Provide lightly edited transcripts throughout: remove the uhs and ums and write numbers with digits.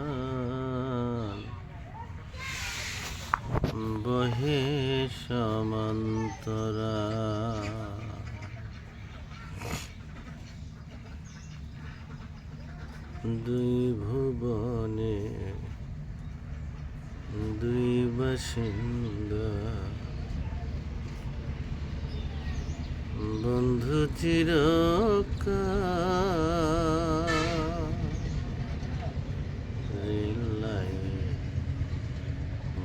সমান্তরাল বহে সমান্তরাল দুই ভুবনে দুই বাসিন্দা বন্ধু চিরকাল রেল লাইন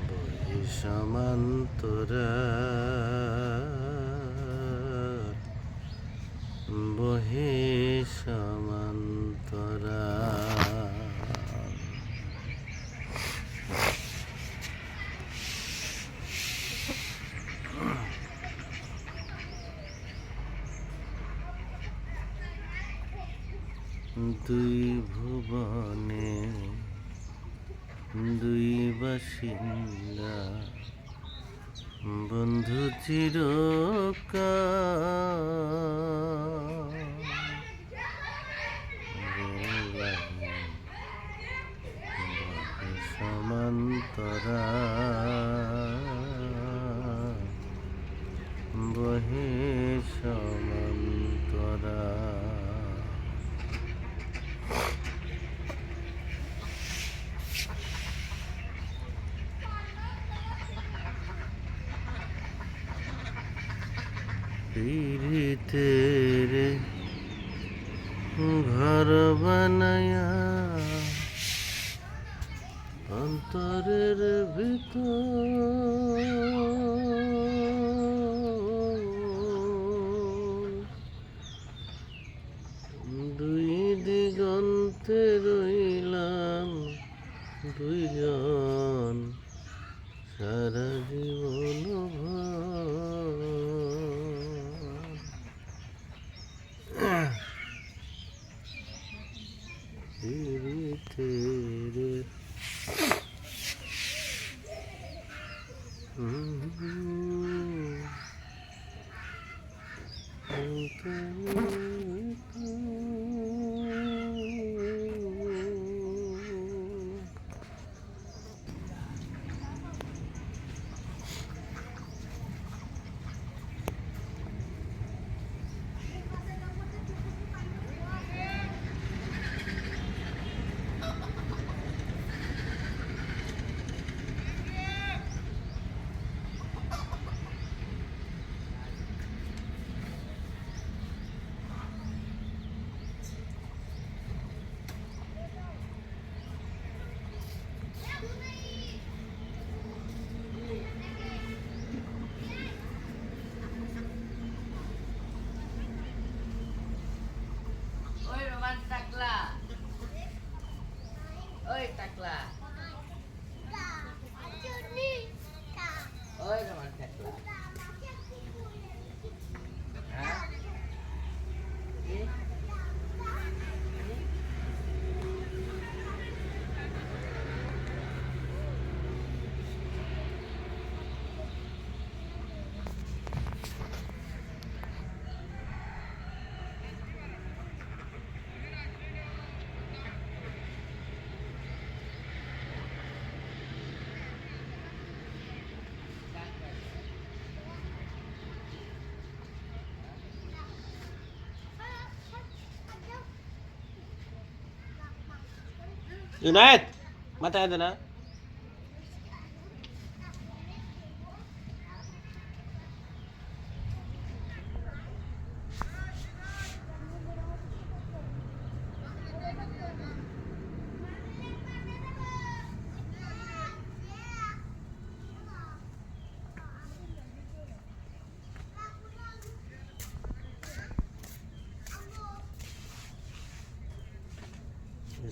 বহি সমান্তরাল বহি সমান্তরাল দুই ভুবনে দুই বাসিন্দা বন্ধু চিরকাল সমান্তরাল বহে সমান্তরাল পীড়িতের ঘর বানায়া অন্তরের ভিতর দুই দিগন্তে রইলাম দুইজন সারা জীবন জুনায়েদ মাথায় দে না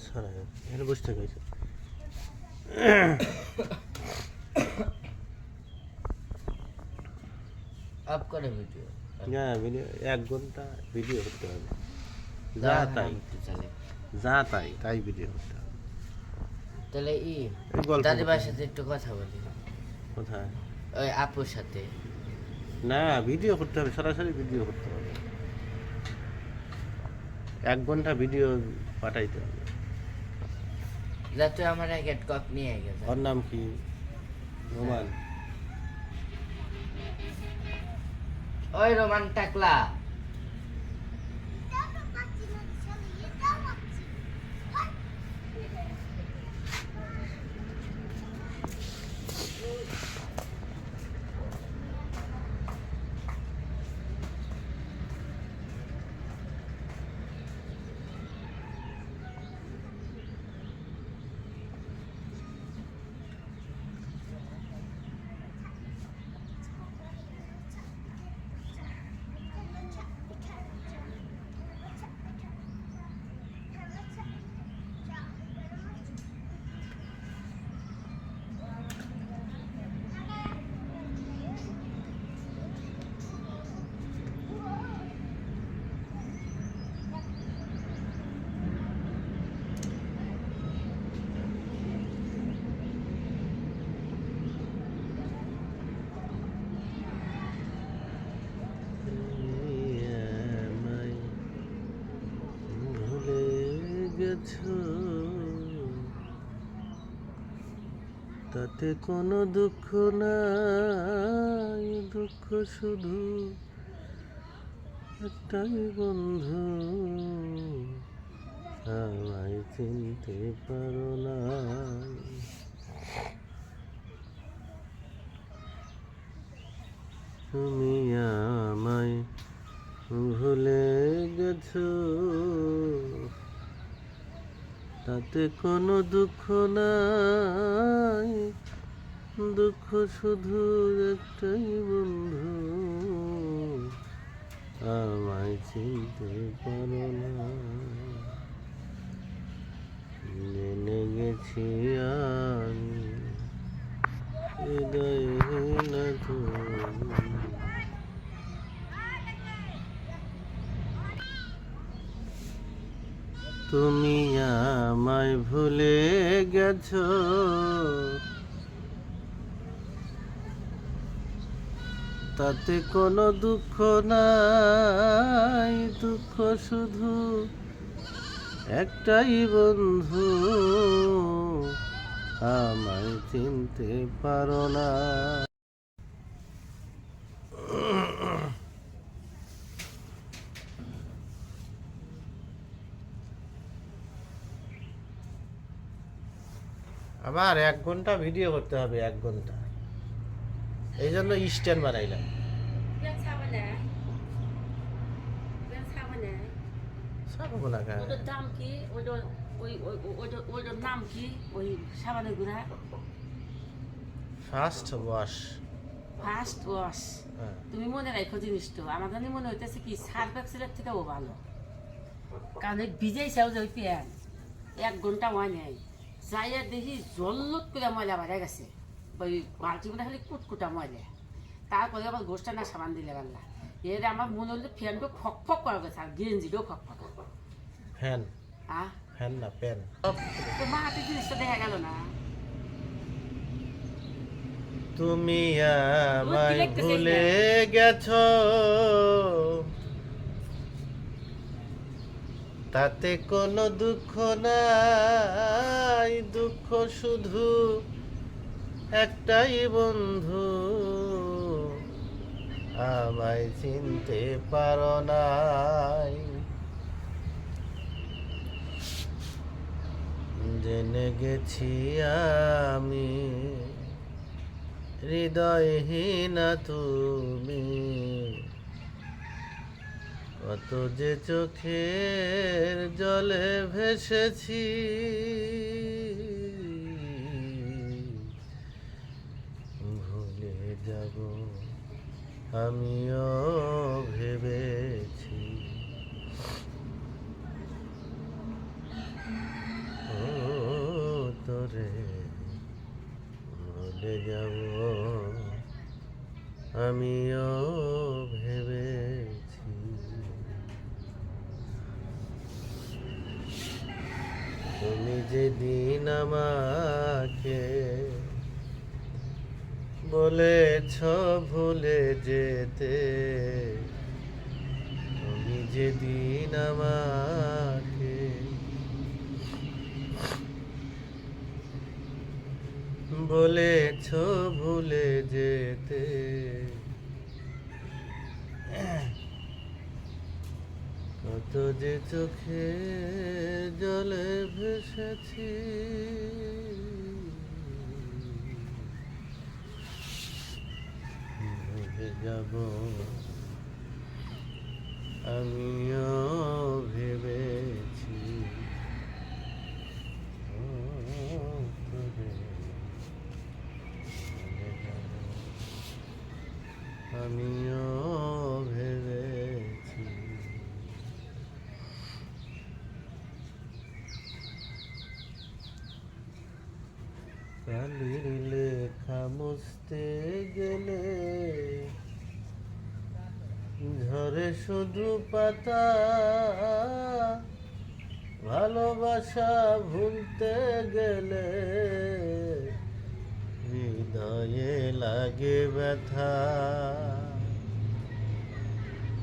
সরা এখানে বসে থাকে আপ করে ভিডিও হ্যাঁ ভিডিও 1 ঘন্টা ভিডিও করতে হবে যা তাই তাই ভিডিও করতে হবে তাহলে এই গল্প দাদিবার সাথে একটু কথা বলি কোথায় ওই আপুর সাথে না ভিডিও করতে হবে সরাসরি ভিডিও করতে হবে 1 ঘন্টা ভিডিও পাঠাইতে হবে যাতে আমার এক কক নিয়ে গেছে ওর নাম কি রোমান ওই রোমান টাকলা তাতে কোনো দুঃখ নাই দুঃখ শুধু একটাই বন্ধু আমায় চিনতে পারো না তুমি আমায় ভুলে গেছো তাতে কোনো দুঃখ নাই দুঃখ শুধু একটাই বন্ধু আমায় চিনতে পারো না জেনে গেছি আমি হৃদয়ে না তুমি আমায় ভুলে গেছো তাতে কোনো দুঃখ নাই দুঃখ শুধু একটাই বন্ধু আমায় চিনতে পারো না আবার 1 ঘন্টা ভিডিও করতে হবে 1 ঘন্টা এই জন্য স্ট্যান্ড বানাইলাম সাবান না ওটার দাম কি ওইটার নাম কি ওই সাবানের গুঁড়া ফার্স্ট ওয়াশ ফার্স্ট ওয়াশ তুমি মনে রাখো জিনিসটা আমার জানি মনে হইতেছে কি সার্ফ এক্সেলের থেকেও ভালো কারণ এই ভিজাইছাও যে ওই প্যান 1 ঘন্টা হয় নাই যাইয়া দেখি জল্লত করে ময়লা বাড়া গেছে ওই বালতি মধ্যে খালি কুটকুটা ময়লা তারপরে আবার গোষ্ঠটা না সাবান দিলে পারলা এর আমার মনে হলো ফ্যানটা ফক ফক করা গেছে আর গেঞ্জিটাও ফক ফক ফ্যান ফ্যান না প্যান তো মা হাতে জিনিসটা দেখা গেল না তুমি আমায় ভুলে গেছো তাতে কোনো দুঃখ নাই দুঃখ শুধু একটাই বন্ধু আমায় চিনতে পারো নাই জেনে গেছি আমি হৃদয়হীনা তুমি, কত যে চোখের জলে ভেসেছি, ভুলে যাব আমিও ভেবেছি। ও তোরে ভুলে যাব আমিও ভেবেছি। তুমি যেদিন আমাকে বলেছ ভুলে যেতে, তুমি যেদিন আমাকে বলেছ ভুলে যেতে, কত যে চোখে জলে ভেসেছি, ভুলে যাব আমিও ভেবেছি। ও তোরে ভুলে যাব আমিও ভেবেছি। কালির লেখা মুছতে গেলে ঝরে শুধু পাতা, ভালোবাসা ভুলতে গেলে হৃদয়ে লাগে ব্যথা।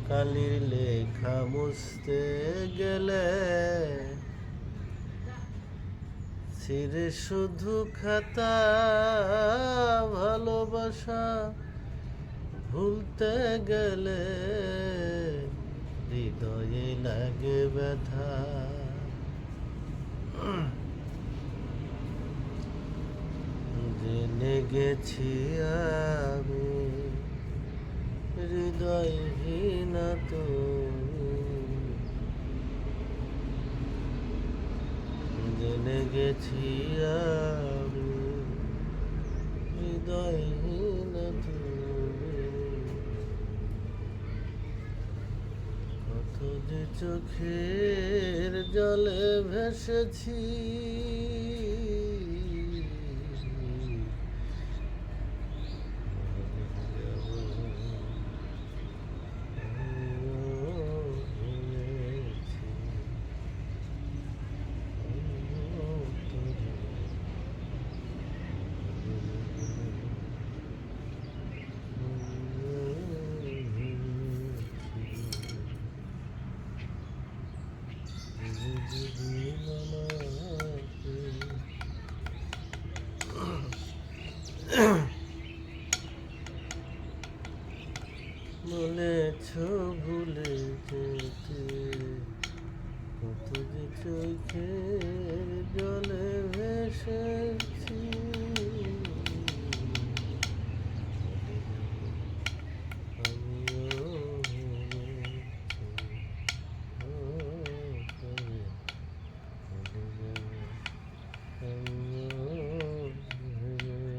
কালির লেখা মুছতে গেলে ছিঁড়ে শুধু খাতা, ভালোবাসা ভুলতে গেলে হৃদয়ে লাগে ব্যথা। জেনে গেছি আমি হৃদয়হীনা তুমি, জেনে গেছি আমি হৃদয়হীনা তুমি, কত যে চোখের জলে ভেসেছি, বলেছ ভুলে যেতে, কত যে চোখের জলে ভেসেছি, আমিও ভেবেছি। ও তোরে ভুলে যাব আমিও ভেবেছি।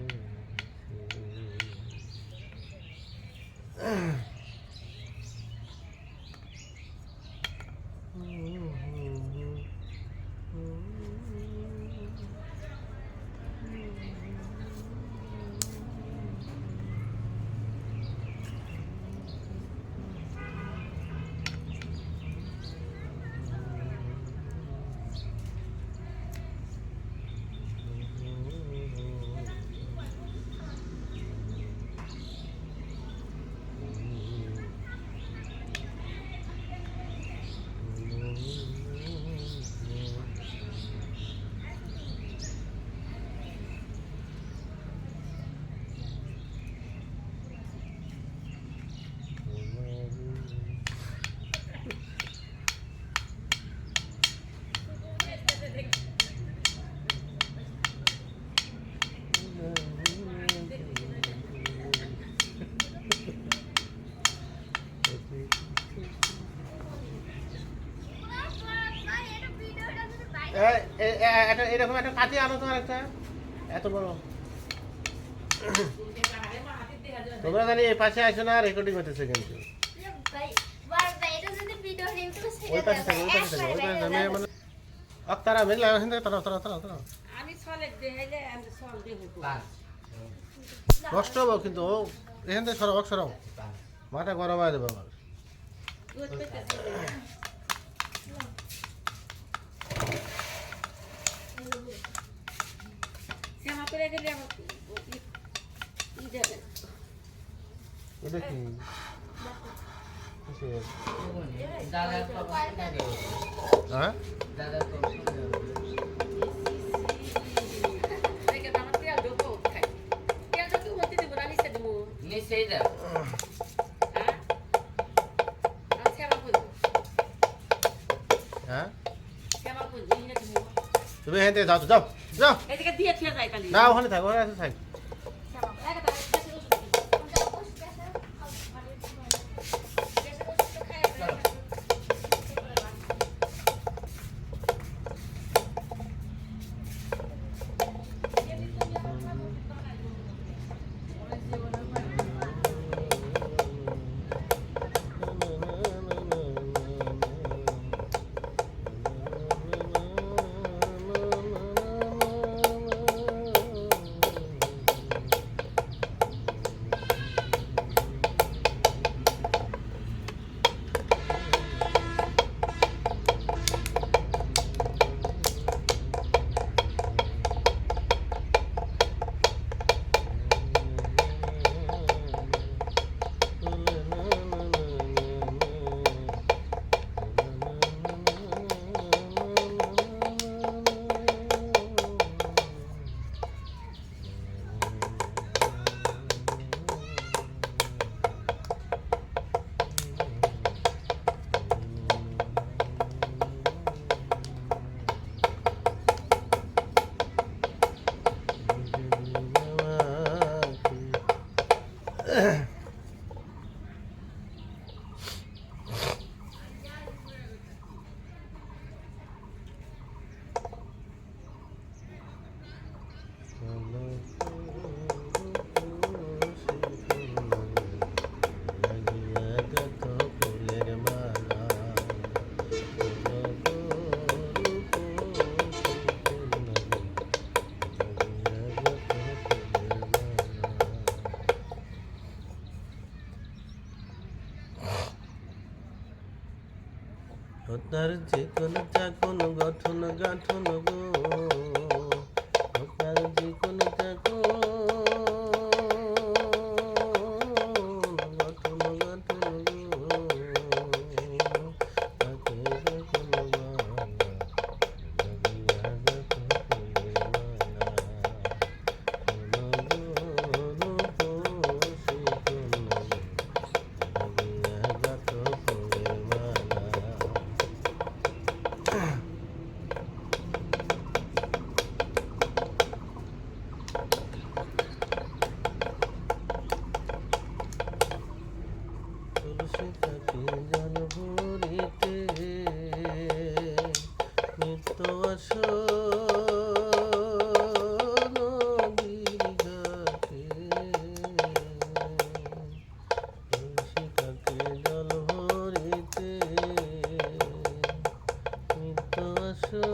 এরকম একটা কাঠি আনো তোমার একটা এত বড় তোমরা জানি এই পাশে আসো না রেকর্ডিং হতেছে কিন্তু ওই পাশে থাকে ওই পাশে থাকে ওই পাশে আমি মানে তারা মেঘলা এখান থেকে তারা আমি সলে দেখাইলে আমি সল দেব কষ্ট হবো কিন্তু এখান থেকে সরাও মাথা গরম হয়ে যাবে আমার শ্যামা করে গেলে আমার ই দেবে এটা কি কিসের? দাদার কপ হ্যাঁ দাদার কপ দেখে আমার তেল ঢোকো খাই তেল ঢোকো হতে দেবো না নিচে দেবো নিচেই দাও হ্যাঁ আমি শ্যামা করবো হ্যাঁ শ্যামা করবো নিয়ে দেবো তুমি এখান থেকে যাও এদিকে দিয়ে ফিরে যায় খালি না ওখানে থাক তার যে কোনো চাকন গঠন গাঠন গো তার যে কোনো চাকন গঠন গাঠন গো তাকে যখন তুলসী তাকে জল ভরিতে নিত্য আসো নদীর ঘাটে তুলসী তাকে জল ভরিতে নিত্য আসো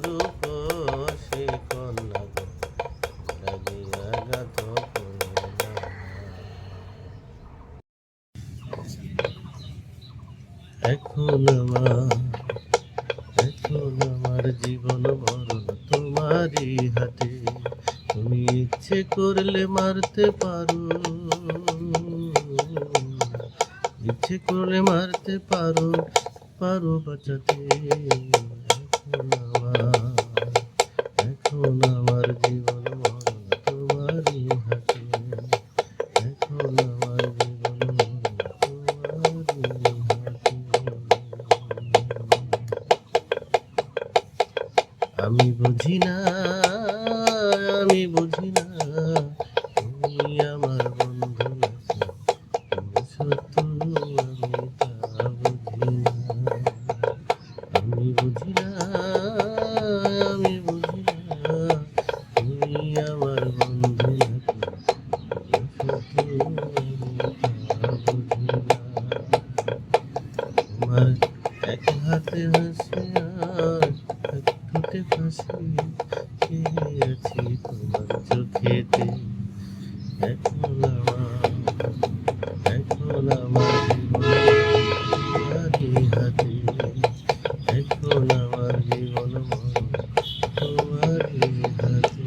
রূপ সে কন্যা লাগিয়া গাত এখন আমার জীবন মরণ তোমারই হাতে তুমি ইচ্ছে করলে মারতে পারো ইচ্ছে করলে মারতে পারো পারো বাঁচাতে। এখন আমার জীবন মরণ তোমারই হাতে, এখন আমার জীবন মরণ তোমারই হাতে। আমি বুঝি না, আমি বুঝি না, তুমি আমার বন্ধু নাকি শত্রু, আমি তা বুঝি না। আমি বুঝি না, আমি বুঝি না, তুমি আমার বন্ধু নাকি শত্রু, আমি তা বুঝি না। তোমার এক হাতে হাসি আর এক ঠোঁটে ফাঁসি, চেয়ে আছি তোমার চোখেতে। এখন আমার জীবন তোমারই হাতে, এখন আমার জীবন মরণ তোমারই হাতে।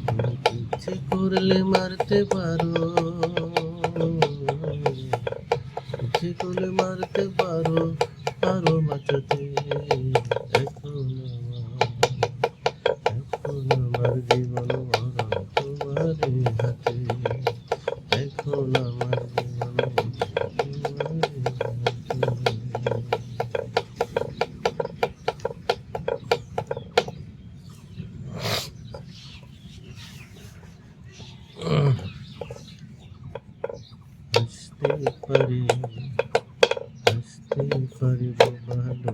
তুমি ইচ্ছে করলে মারতে পারো, ইচ্ছে করলে মারতে পারো, পারো বাঁচাতে। এখন আমার জীবন মরণ তোমারই হাতে, এখন আমার জীবন মরণ তোমারই হাতে। হাসতে পারি, হাসতে পারিব ভালো,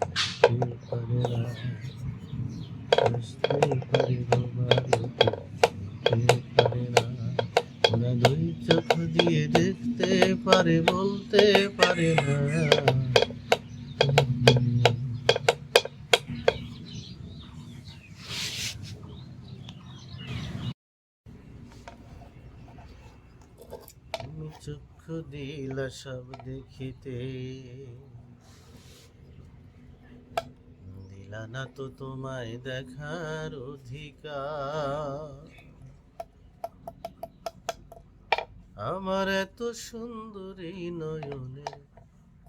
হাসতে পারে না, হাসতে পারিব ভালো, হাসতে পারে না। ওরা দুই চোখ দিয়ে দেখতে পারে, বলতে পারে না। তুমি চক্ষু দিলা সব দেখিতে, দিলা না তো তোমায় দেখার অধিকার। আমার এত সুন্দরী নয়নের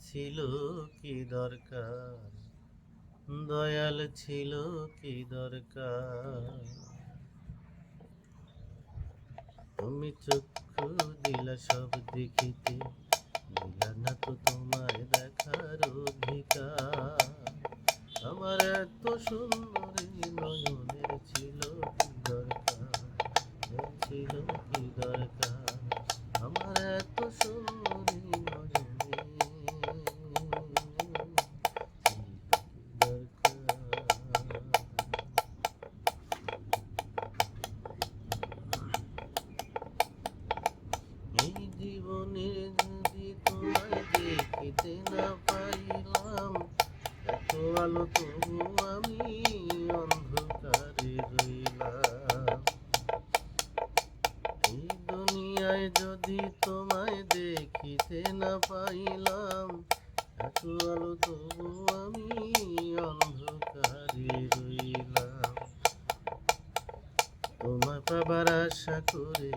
ছিল কি দরকার, দয়াল ছিল কি দরকার। তুমি চক্ষু দিলা সব দেখিতে, দিলা না তো তোমায় দেখার অধিকার। আমার এত সুন্দরী নয়নের ছিল কি দরকার, ছিল কি দরকার। আমার এত সুন্দরী নয়নের এই জীবনে যদি তোমায় দেখিতে না পাইলাম, এত আলো তবু আমি অন্ধকারে রইলাম। এই দুনিয়ায় যদি তোমায় দেখিতে না পাইলাম, এত আলো তবু আমি অন্ধকারে রইলাম। তোমায় পাবার আশা করে,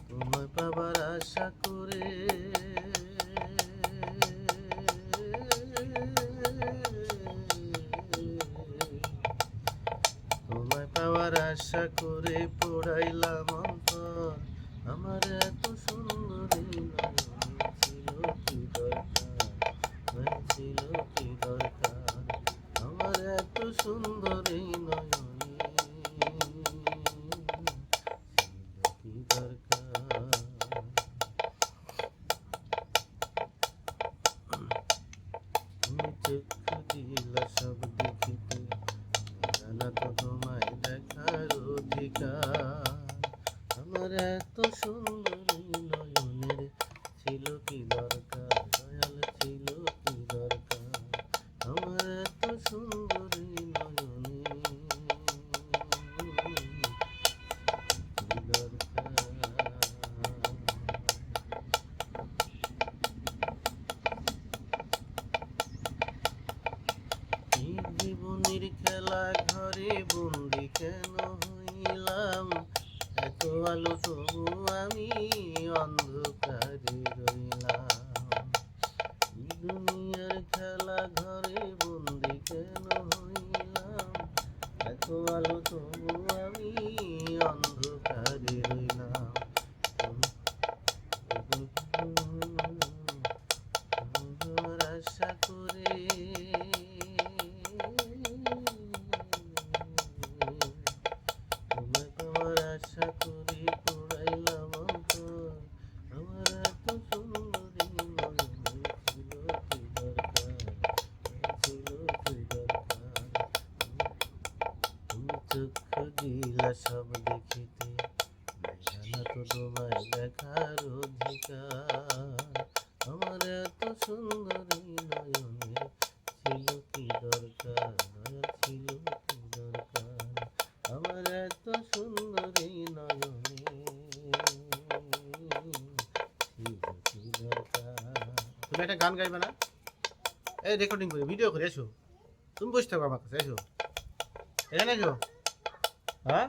তোমায় পাবার আশা করে, তোমায় পাওয়ার আশা করে পোড়াইলাম অন্তর। আমার এত সুন্দরী নয়নে ছিল কি দরকার, ছিল কি দরকার। আমার এত সুন্দরী নয়নে ছিল কি দরকার। তুমি চক্ষু দিলা সব দেখিতে, না তো তোমায় দেখার অধিকার। আমার এত সুন্দরী নয়নের ছিল কি দরকার, দয়াল ছিল কি দরকার। আমার এত সুন্দরী নয়নের কি দরকার। এই জীবনের খেলা ঘরে বন্দি কেন হইলাম, এত আলো তবু আমি অন্ধকারে রইলাম। দুনিয়ার খেলা ঘরে বন্দি কেন হইলাম, এত আলো তবু আমি অন্ধকারে রইলাম। তোমার আশা করে তোমার আশা করে পুরাইলাম অন্তর। আমার এত সুন্দরী নয়নে ছিল কি দরকার, ছিল কি দরকার। তুমি চক্ষু দিলা সব দেখিতে, জানা তো তোমায় দেখার অধিকার। আমার এত সুন্দরী নয়নে ছিল কি দরকার, নয়ন ছিল কি দরকার। আমার এত সুন্দরী নয়নে ছিল কি দরকার। তুমি একটা গান গাইবে না? এই রেকর্ডিং করে ভিডিও করে এসো, তুমি বসে থাকো আমার কাছে, এসো এখানে এসো। হ্যাঁ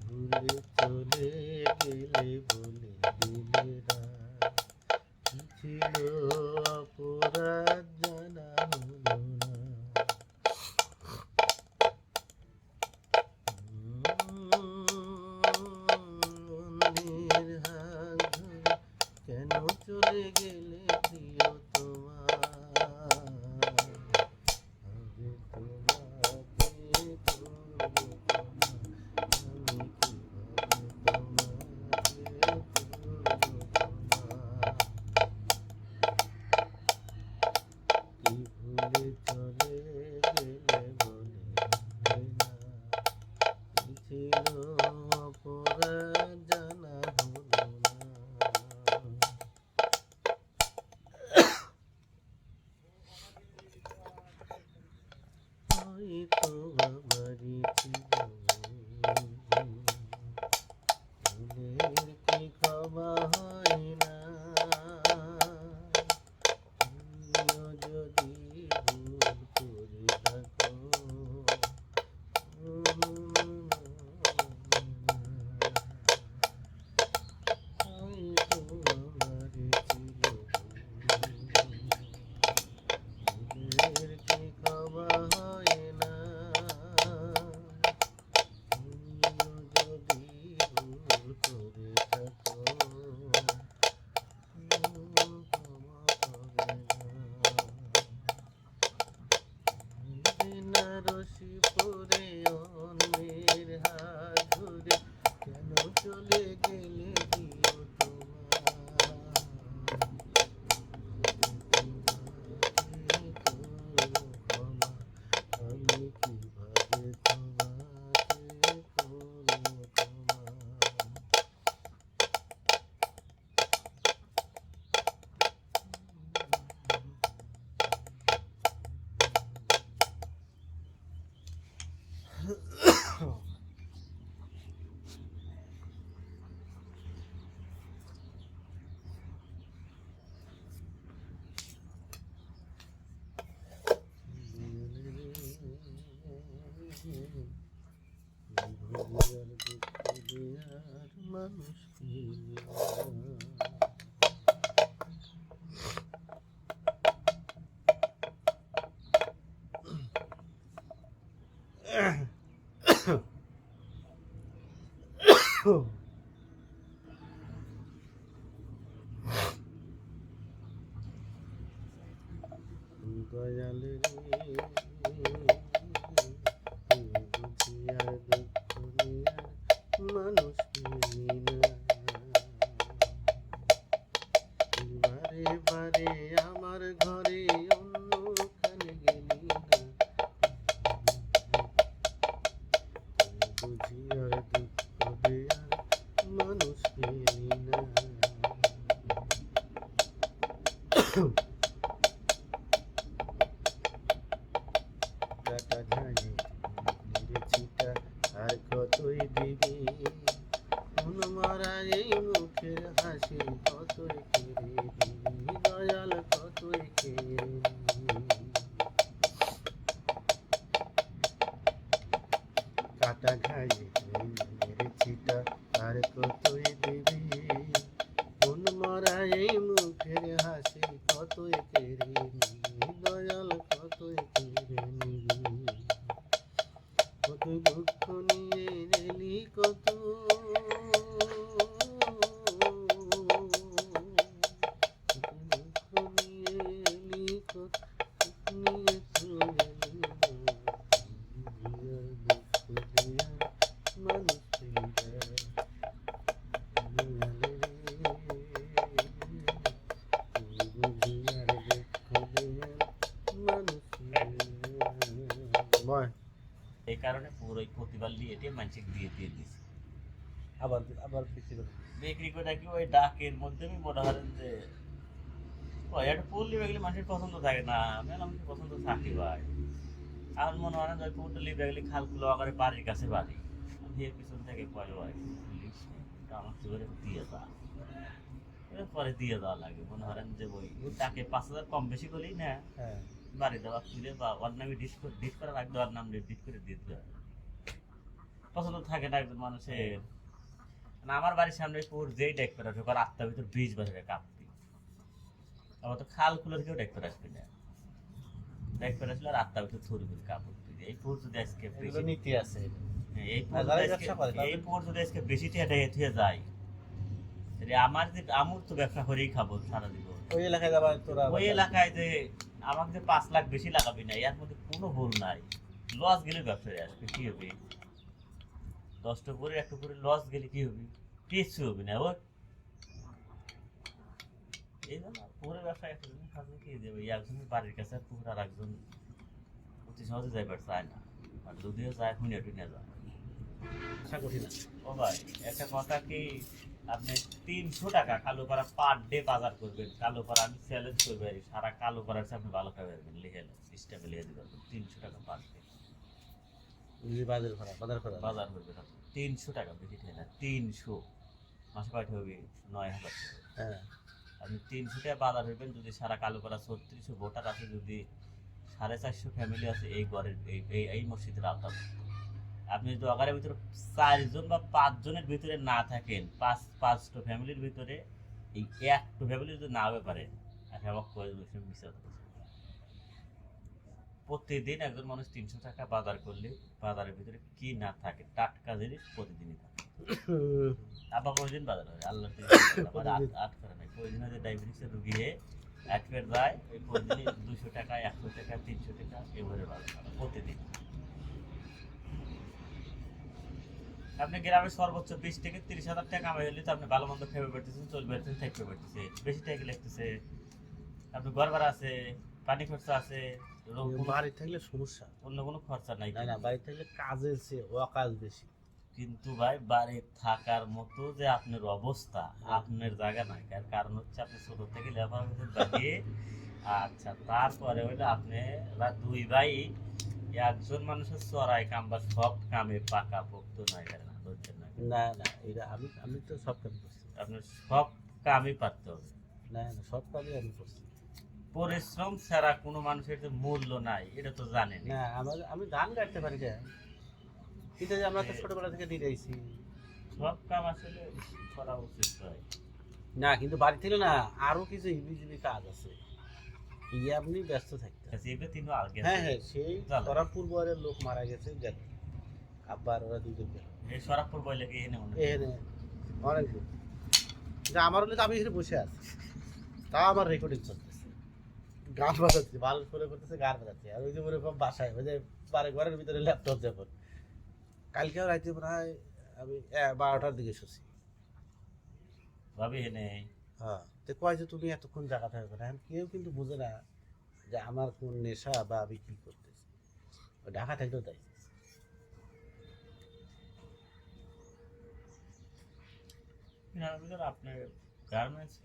ভুলে চলে গেলে বলে দিলে না, কি ছিল অপরাধ জানা হলো না। অন্যের হাত ধরে কেন চলে গেলে প্রিয় তোমার, আগে তোমাকে করবো ক্ষমা, আমি কিভাবে তোমাকে করবো ক্ষমা। কি ভুলে চলে গেলে বলে না, কি ছিল অপরাধ জানা হলো না। হয়তো আমারই ছিল ভুলের কি ক্ষমা হয় না। তুমিও যদি ভুল করে থাকো, হয়তো আমারই ছিল ভুলের কি ক্ষমা হয় না। তুমিও যদি ভুল করে থাকো, ক্ষমা হবে না। বেনারসি পরে অন্যের হাত ধরে কেন চলে গেলে প্রিয় তোমার, তোমাকে করবো ক্ষমা, আমি কিভাবে তোমাকে করবো ক্ষমা। ভুলিয়ার দুঃখ দেয়ার মানুষ পেলাম। দয়াল রে, বুঝি আর দুঃখ দেয়ার মানুষ বুঝি আর দুঃখ দেয়ার মানুষ পেলি না। কাটা ঝাড়ে মেরেছিটা আর কতই দিবি, মন মারা এই মুখের হাসি কতই কেড়ে দিবি, দয়াল কতই কেড়ে নিবি। কাটা ঘায়ে মেরেছিটা আর কতই দিবি, মন মারা এই মুখের হাসি কতই কেড়ে নিবি, দয়াল কতই কেড়ে নিবি। কত দুঃখ নিয়ে এলি কত, দুঃখ নিয়ে এলি কত, নিয়ে চলে এলি না। দুঃখ দেয়া মানুষ পেলি না। দয়ালে রে, তুই বুঝি আর দুঃখ দেয়া মানুষ পেলি না। এই কারণে পুরো প্রতিবার নিয়ে এটি মানুষকে দিয়ে দিয়েছে। আবার আবার বিক্রি করে বিক্রি করে কি ওই ডাকের মধ্যে আমি মনে হয় যে ওই একটা ফুল লিবে গেলে মানুষের পছন্দ থাকে না, মেলা মানুষের পছন্দ থাকে ভাই। আমার মনে হয় না ওই ফুলটা লিবে গেলে খালগুলো আকারে বাড়ির কাছে বাড়ি, দিয়ে পিছন থেকে পরে ভাই আমার চোখে দিয়ে যা, পরে দিয়ে দেওয়া লাগে। মনে হয় যে ওই তাকে 5,000 কম বেশি করেই না হ্যাঁ বাড়ি দেওয়া তুলে বা ওর নামে ডিস করা লাগবে, ওর নাম ডিস করে দিয়ে দিতে হবে। পছন্দ থাকে না একজন মানুষের। না আমার বাড়ির সামনে পুর যেই ডেক করে ঢোকার আত্মার ভিতর 20 বছরের কাঁপতি, আবার তো খাল খুলে থেকেও ডেক করে আসবে না, ডেক করে আসলে আর আত্মার ভিতর থরি করে কাপড় এই পুর যদি আজকে এগুলো নীতি আছে। এই পুর যদি আজকে বেশি টেটে থুয়ে যায়, আমার যে আমুর তো ব্যবসা করেই খাবো সারা জীবন। ওই এলাকায় যাবার তোরা ওই এলাকায় যে আমাকে যে 5 লাখ বেশি লাগাবি না, এর মধ্যে কোনো ভুল নাই। লস গেলে ব্যবসায় আসবে কি হবে, 10টা করে 1 করে লস গেলে কি হবে, কিছু হবে না। ওই এই জন্য পুরো ব্যবসায় একজন খাবে কি দেবে, একজনের বাড়ির কাছে পুকুর আর একজন অতি সহজে যাইবার চায় না, আর যদিও যায় হুনিয়া টুনিয়া যায়। আশা করি না। ও ভাই একটা কথা কি, আপনি 300 টাকা কালোপাড়া পার ডে বাজার করবেন, কালোপাড়া আমি চ্যালেঞ্জ করবো সারা কালোপাড়ার চেয়ে আপনি ভালো খাবেন, লিখে সিস্টেমে লিখে দিতে পারবেন 300 টাকা পার ডে বাজার করা বাজার করবে। 300 টাকা বেশি ঠিক না, 300 মাসে পাঠে হবে 9,000 টাকা। হ্যাঁ আপনি 300 টাকা বাজার হইবেন, যদি সারা কালোপাড়া 3600 ভোটার আছে, যদি 450 ফ্যামিলি আছে এই ঘরের এই মসজিদের আওতা, আপনি যদি আগারের ভিতরে 4 জন বা 5 জনের ভিতরে না থাকেন, 5টা ফ্যামিলির ভিতরে এই একটা ফ্যামিলি যদি না হতে পারে, প্রতিদিন একজন মানুষ 300 টাকা বাজার করলে বাজারের ভিতরে কি না থাকে, টাটকা জিনিস প্রতিদিনই থাকে। আবার প্রতিদিন বাজার হয়, আল্লাহ আট করে নাই, প্রতিদিন যে ডায়াবেটিসের রুগী আটকের যায়, ওই প্রতিদিনই 200 টাকা 100 টাকা 300 টাকা এভাবে বাজার হয় প্রতিদিন। আপনি গ্রামের সর্বোচ্চ 20 থেকে 30,000 টাকা কামাই হলে তো আপনি ভালো মন্দ খেয়ে বেড়তেছেন, চলবে বেড়তেছেন, থাকতে বেড়তেছে, বেশি টাকা লাগতেছে, আপনি ঘর ভাড়া আছে, পানি খরচা আছে, বাড়ি থাকলে সমস্যা, অন্য কোনো খরচা নাই। না বাড়ি থাকলে কাজের চেয়ে অকাজ বেশি। কিন্তু ভাই বাড়ি থাকার মতো যে আপনার অবস্থা, আপনার জায়গা নাই, এর কারণ হচ্ছে আপনি ছোট থেকে লেবার বাড়িয়ে, আচ্ছা তারপরে হইলে আপনি 2 ভাই, একজন মানুষের চড়াই কাম বা সব কামে পাকা পোক্ত নাই, না না এটা আমি তো সব কাজ করছি, আপনার সব কামই পারতে হবে। না না সব কাজই আমি করছি। পরিশ্রম ছাড়া কোনো মানুষের যে মূল্য নাই এটা তো জানেন না। আমি গান গাইতে পারি না, কিন্তু যে আমরা তো ছোটবেলা থেকে দিয়ে যাইছি, সব কাম আসলে করা উচিত হয় না। কিন্তু বাড়ি থেকে না আরো কিছু হিবিজিবি কাজ আছে, আপনি ব্যস্ত থাকতে। হ্যাঁ হ্যাঁ, সেই সরাবপুর বয়ের লোক মারা গেছে, আব্বার ওরা দুজন এই সরাবপুর বয় লেগে এনে অনেক লোক, যা আমার হলে আমি এখানে বসে আছি, তা আমার রেকর্ডিং চলতেছে, গান বাজাচ্ছে, ভালো করে করতেছে, গান বাজাচ্ছে। আর ওই যে ওরকম বাসায় ওই যে ঘরের ভিতরে ল্যাপটপ যখন, কালকেও রাইতে প্রায় আমি 12টার দিকে শুছি ভাবি এনে। হ্যাঁ, তো কয় যে তুমি এতক্ষণ জায়গা থাকবে না, কেউ কিন্তু বুঝে না যে আমার কোন নেশা বা আমি কি করতেছি। ঢাকা থাকলেও তাই কিনার ভিতরে আপনার গার্মেন্টস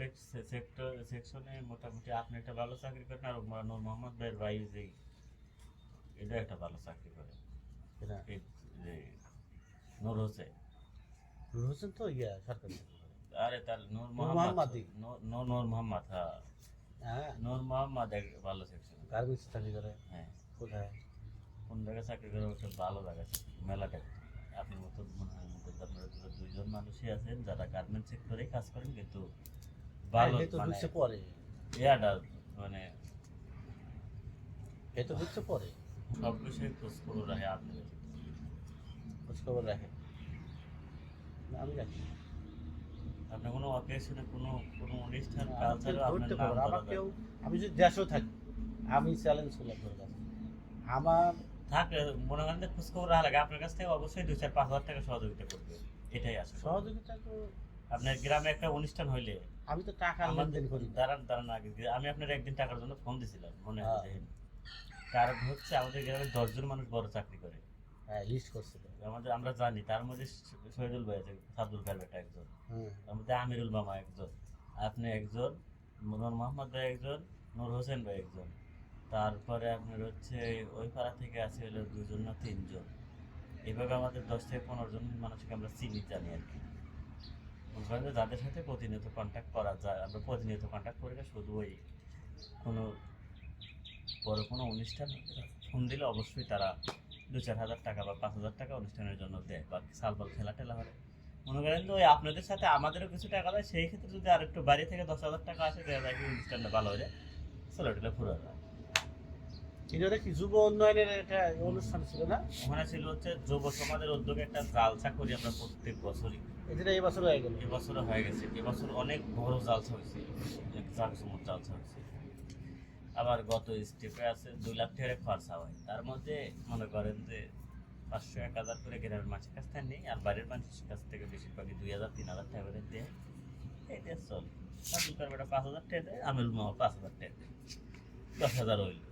সেকশনে মোটামুটি আপনি একটা ভালো চাকরি করেন, আর নূর মোহাম্মদ ভাইয়ের ভাই যে এটা একটা ভালো চাকরি করে, এটা এই যে নূর হোসেন। নূর হোসেন তো সরকারি চাকরি করে। আরে তার নূর মোহাম্মদই। মোহাম্মদ, নূর মোহাম্মদ, হ্যাঁ হ্যাঁ নূর মোহাম্মদ এক ভালো সেকশন। গার্মেন্টস চাকরি করে হ্যাঁ, কোথায়? কোন জায়গায় চাকরি করে ওটা ভালো জায়গা, মেলাটা। আপনার মতো মনে হয় আপনারা দুইজন মানুষই আছেন যারা গার্মেন্টস সেক্টরেই কাজ করেন, কিন্তু ভালো এই তো মানে ঢুকছে পরে, ইয়াটা মানে এই তো ঢুকছে পরে, সব বিষয়ে খোঁজ খবর রাখে আপনি। খোঁজখবর রাখে না, আমি রাখি না। আপনার কোনো অকেশনে কোনো কোনো অনুষ্ঠান আমি কালচারে আপনার ধরতে নাম পারবো না। ধরা আমার যায়। কেউ, আমি যদি দেশেও থাকি, আমি চ্যালেঞ্জ করলাম তোর কাছে, আমার থাকে মনে করেন যে খোঁজ খবর রাখা লাগে, আপনার কাছ থেকে অবশ্যই 2-4-5 হাজার টাকা সহযোগিতা করবে, এটাই আছে। সহযোগিতা তো, আপনার গ্রামে একটা অনুষ্ঠান হইলে আমি তো টাকা আমার লেনদেন করি না। দাঁড়ান আগে আমি আপনার একদিন টাকার জন্য ফোন দিয়েছিলাম, মনে হ্যাঁ। আছে? কারণ হচ্ছে আমাদের গ্রামে 10 জন মানুষ বড় চাকরি করে, হ্যাঁ লিস্ট করছে তো। আমরা জানি, তার মধ্যে শহীদুল ভাই আছে, আব্দুল কার বেটা একজন, হ্যাঁ তার মধ্যে আমিরুল মামা একজন, আপনি একজন, নূর মোহাম্মদ ভাই একজন, নূর হোসেন ভাই একজন, তারপরে আপনার হচ্ছে ওই পাড়া থেকে আছে হলো 2 জন না 3 জন। এইভাবে আমাদের 10 থেকে 15 জন মানুষকে আমরা চিনি জানি আর কি। মনে করেন যে যাদের সাথে প্রতিনিয়ত কন্ট্যাক্ট করা যায়, আমরা প্রতিনিয়ত কন্ট্যাক্ট করি না, শুধু ওই কোনো বড় কোনো অনুষ্ঠান ফোন দিলে অবশ্যই তারা 2-4 হাজার টাকা বা 5 হাজার টাকা অনুষ্ঠানের জন্য দেয়, বা সালবাল খেলা টেলা হয়। মনে করেন যে ওই আপনাদের সাথে আমাদেরও কিছু টাকা দেয়, সেই ক্ষেত্রে যদি আর একটু বাড়ি থেকে 10,000 টাকা আসে, দেখা যায় কি অনুষ্ঠানটা ভালো হয়ে যায়, চলে টেলে ফুরে যায়। এটা কি যুব উন্নয়নের একটা অনুষ্ঠান ছিল না? ওখানে ছিল হচ্ছে যুব সমাজের উদ্যোগে একটা জালসা করি আমরা প্রত্যেক বছরই, এটা এই বছর হয়ে গেল। এবছরও হয়ে গেছে। এবছর অনেক বড় জালসা হয়েছে, অনেক জাঁকজমক জালসা হয়েছে। আবার গত স্টেপে আছে 2 লাখ টাকা খরচা হয়, তার মধ্যে মনে করেন যে 500-1000 করে গ্রামের মানুষের কাছ থেকে নেই, আর বাইরের মানুষের কাছ থেকে বেশিরভাগই 2000-3000 টাকা করে দেয়। এই দিয়ে চল, আর দুকার বেটা 5000 টাকা দেয়, আমিল মামা 5000 টাকা দেয়, 10,000 হইল।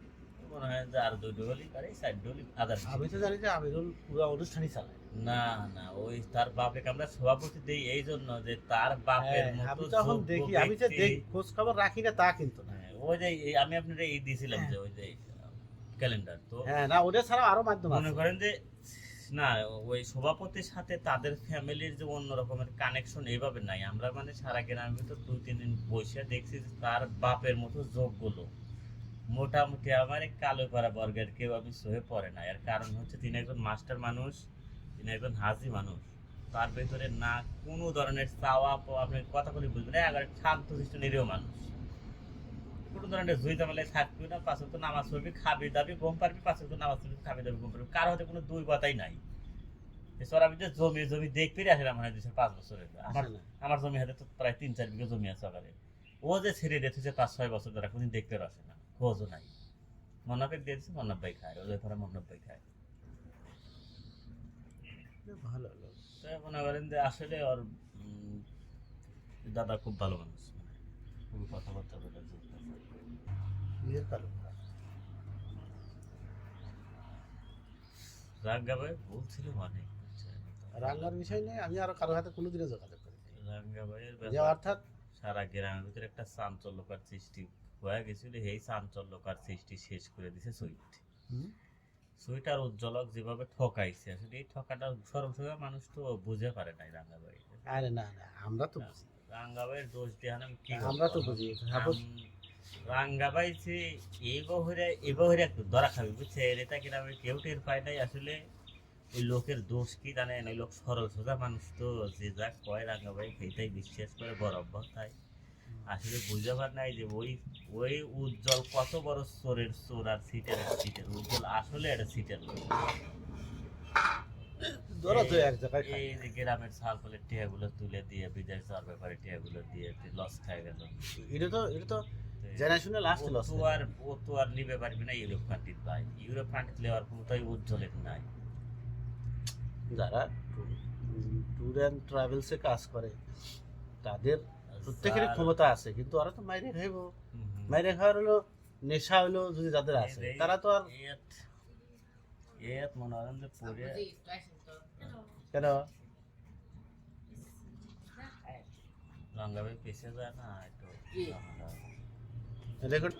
মনে হয় যে আর 2 ডলি পারে 4 ডলি আদার। আমি তো জানি যে আমিরুল পুরো অনুষ্ঠানই চালায়। না না, ওই তার বাপকে আমরা সভাপতি দেই এই জন্য যে তার বাপের হ্যাঁ, মতো আমি তো এখন যোগ্য দেখি, আমি যে ব্যক্তি। খোঁজ খবর রাখি না তা কিন্তু না। হ্যাঁ, ওই যে আমি আপনার এই দিয়েছিলাম যে ওই যে ক্যালেন্ডার, তো হ্যাঁ না, ওটা ছাড়াও আরো মাধ্যম মনে আছে। করেন যে না, ওই সভাপতির সাথে তাদের ফ্যামিলির যে অন্য রকমের কানেকশন এইভাবে নাই। আমরা মানে সারা গ্রামের ভিতর 2-3 দিন বসে দেখছি যে তার বাপের মতো যোগগুলো মোটামুটি আমার এই কালো পাড়া বর্গের কেউ আমি সহে পড়ে না। এর কারণ হচ্ছে তিনি একজন মাস্টার মানুষ, তিনি একজন হাজি মানুষ, তার ভেতরে না কোনো ধরনের চাওয়া পাওয়া, আপনি কথা বলে বুঝবেন, একবার শান্ত শিষ্ট নিরীহ মানুষ, কোনো ধরনের জুই জামেলায় থাকবি না, পাশে তো নামাজ পড়বি, খাবি দাবি ঘুম পারবি, পাশে তো নামাজ পড়বি, খাবি দাবি ঘুম পারবি, কারো হতে কোনো দুই কথাই নাই। এছাড়া আমি যে জমি দেখবি আসলে মনে হয় 5 বছরের, আমার জমি হাতে তো প্রায় 3-4 বিঘা জমি আছে সকালে, ও যে ছেড়ে দিয়েছে 5-6 বছর ধরে, কোনদিন দেখতে আসে না, খোঁজও নাই। মন্নাফেক দিয়ে দিচ্ছে, মন্নাফ ভাই খায়, ওদের ঘরে মন্নাফ ভাই খায়। ভালো লোক। তো মনে করেন যে আসলে ওর দাদা খুব ভালো মানুষ, মানে খুবই কথাবার্তা বলে নিজের কালো। রাঙ্গা ভাই বলছিল অনেক, রান্নার বিষয় নেই, আমি আরো কারো হাতে কোনোদিনও যোগাযোগ করি রাঙ্গা ভাইয়ের যে ব্যাপার অর্থাৎ সারা গ্রামের ভিতরে একটা চাঞ্চল্যকার সৃষ্টি হয়ে গেছিল। এই চাঞ্চল্যকার সৃষ্টি শেষ করে দিছে সুইট। সুইট আর উজ্জ্বলক যেভাবে ঠকাইছে, আসলে এই ঠকাটা সর্বসাধারণ মানুষ তো বুঝে পারে নাই রাঙ্গা ভাই। আরে না না, আমরা তো বুঝি। রাঙ্গা ভাইয়ের দোষ দিয়ে আমি কি আমরা তো বুঝি। রাঙ্গা ভাই যে এই বহরে একটু ধরা খাবি, বুঝছে? এটা গ্রামে কেউ টের পায় নাই। আসলে ওই লোকের দোষ কি জানেন, ওই লোক সরল সোজা মানুষ তো, যে যা কয় রাঙ্গা ভাই সেইটাই বিশ্বাস করে বড় অভ্যতায়। আসলে বুঝতে পার নাই যে ওই উজ্জ্বল কত বড় চোরের চোর আর সিটের উজ্জ্বল আসলে একটা সিটের লোক। ধরো তো এক জায়গায় এই যে গ্রামের সাল ফলে টিয়াগুলো তুলে দিয়ে বিদেশ যাওয়ার ব্যাপারে টিয়াগুলো দিয়ে লস খায় গেল। এটা তো জেনারেশনে লাস্ট লস। ও তো আর নিবে পারবি না ইউরোপ কান্ট্রি ভাই। ইউরোপ কান্ট্রি নেওয়ার ক্ষমতাই উজ্জ্বলের নাই। যারা ট্যুর অ্যান্ড ট্রাভেলসে কাজ করে তাদের প্রত্যেকেরই ক্ষমতা আছে, কিন্তু ওরা তো মাইরে খাইব। মাইরে খাওয়ার হলো নেশা হলো যদি যাদের আছে, তারা তো আর মনে হয় যে পড়ে কেন রঙ্গাবে পিছিয়ে যায় না একটু কি? রেকর্ড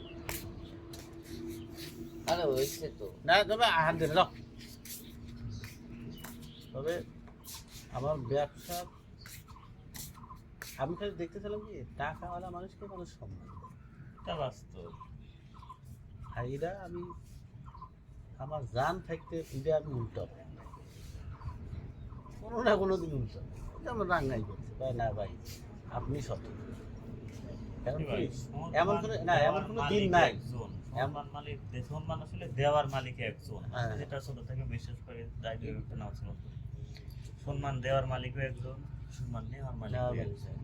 আরে হয়েছে তো। না তবে হাত ধরে রাখ। তবে আমার ব্যবসা আমি খালি দেখতেছিলাম কি টাকাওয়ালা মানুষকে মানুষ সম্মান দেয়। এটা বাস্তব। আর এটা আমি আমার জান থাকতে এটা আমি উল্টো কোনো না কোনো দিন উল্টো যেমন রাঙ্গাই করছে ভাই না ভাই আপনি সঠিক কারণ কি, এমন কোনো না এমন কোনো দিন নাই সম্মান মালিক সম্মান আসলে দেওয়ার মালিক একজন। হ্যাঁ। যেটা ছোট থেকে বিশেষ করে দায়িত্ব নেওয়া ছিল। সম্মান দেওয়ার মালিকও একজন, সম্মান নেওয়ার মালিকও নেওয়ার একজন।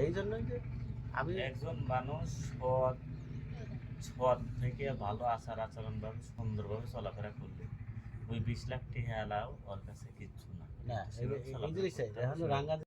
এই জন্যই যে আমি একজন মানুষ সৎ সৎ থেকে ভালো আচার আচরণ ভাবে সুন্দরভাবে চলাফেরা করলে ওই 20 লাখ টাকা এলাও ওর কাছে কিচ্ছু না। না এই জিনিসটাই এখন রাঙ্গা